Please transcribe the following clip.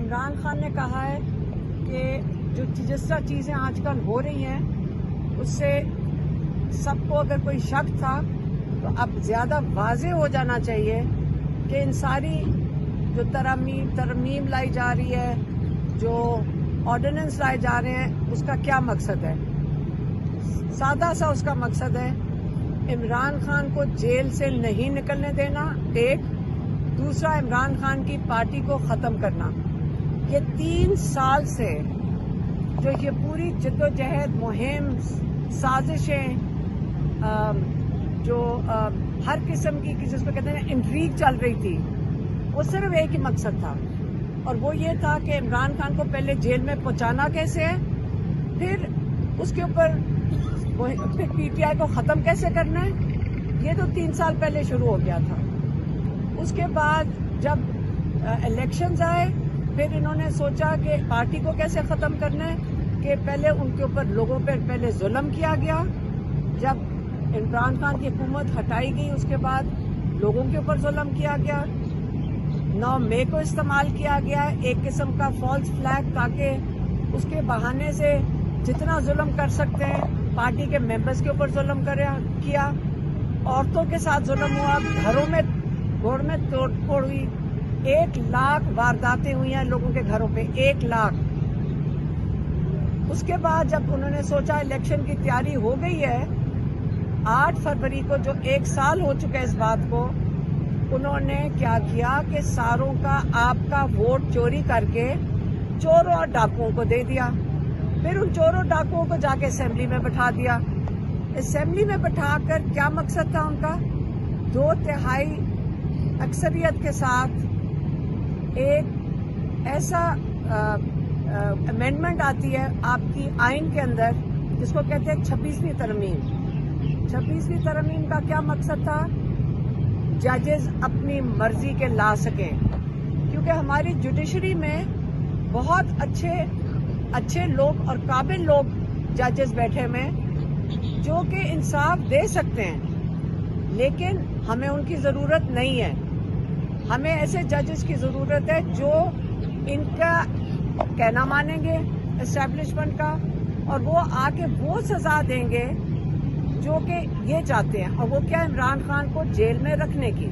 عمران خان نے کہا ہے کہ جس طرح چیزیں آج کل ہو رہی ہیں اس سے سب کو اگر کوئی شک تھا تو اب زیادہ واضح ہو جانا چاہیے کہ ان ساری جو ترمیم لائی جا رہی ہے، جو آرڈیننس لائے جا رہے ہیں، اس کا کیا مقصد ہے۔ سادہ سا اس کا مقصد ہے عمران خان کو جیل سے نہیں نکلنے دینا، ایک دوسرا عمران خان کی پارٹی کو ختم کرنا۔ یہ 3 سال سے جو یہ پوری جدوجہد، مہم، سازشیں، جو ہر قسم کی جس کو کہتے ہیں انٹریگ چل رہی تھی، وہ صرف ایک ہی مقصد تھا، اور وہ یہ تھا کہ عمران خان کو پہلے جیل میں پہنچانا کیسے ہے، پھر اس کے اوپر پھر پی ٹی آئی کو ختم کیسے کرنا ہے۔ یہ تو 3 سال پہلے شروع ہو گیا تھا۔ اس کے بعد جب الیکشنز آئے، پھر انہوں نے سوچا کہ پارٹی کو کیسے ختم کرنا ہے، کہ پہلے ان کے اوپر لوگوں پر پہلے ظلم کیا گیا۔ جب عمران خان کی حکومت ہٹائی گئی، اس کے بعد لوگوں کے اوپر ظلم کیا گیا۔ 9 مئی کو استعمال کیا گیا ایک قسم کا فالس فلیگ، تاکہ اس کے بہانے سے جتنا ظلم کر سکتے ہیں پارٹی کے ممبرز کے اوپر ظلم کیا، عورتوں کے ساتھ ظلم ہوا، گھروں میں توڑ پھوڑ ہوئی۔ 1 لاکھ وارداتیں ہوئی ہیں لوگوں کے گھروں پہ، 1 لاکھ۔ اس کے بعد جب انہوں نے سوچا الیکشن کی تیاری ہو گئی ہے، 8 فروری کو جو 1 سال ہو چکا ہے اس بات کو، انہوں نے کیا کیا کہ ساروں کا آپ کا ووٹ چوری کر کے چوروں اور ڈاکوؤں کو دے دیا۔ پھر ان چوروں ڈاکوؤں کو جا کے اسمبلی میں بٹھا دیا۔ اسمبلی میں بٹھا کر کیا مقصد تھا ان کا؟ 2/3 اکثریت کے ساتھ ایک ایسا امینڈمنٹ آتی ہے آپ کی آئین کے اندر جس کو کہتے ہیں 26ویں ترمیم۔ 26ویں ترمیم کا کیا مقصد تھا؟ ججز اپنی مرضی کے لا سکیں، کیونکہ ہماری جوڈیشری میں بہت اچھے لوگ اور قابل لوگ ججز بیٹھے ہوئے جو کہ انصاف دے سکتے ہیں، لیکن ہمیں ان کی ضرورت نہیں ہے۔ ہمیں ایسے ججز کی ضرورت ہے جو ان کا کہنا مانیں گے اسٹیبلشمنٹ کا، اور وہ آ کے وہ سزا دیں گے جو کہ یہ چاہتے ہیں، اور وہ کیا، عمران خان کو جیل میں رکھنے کی۔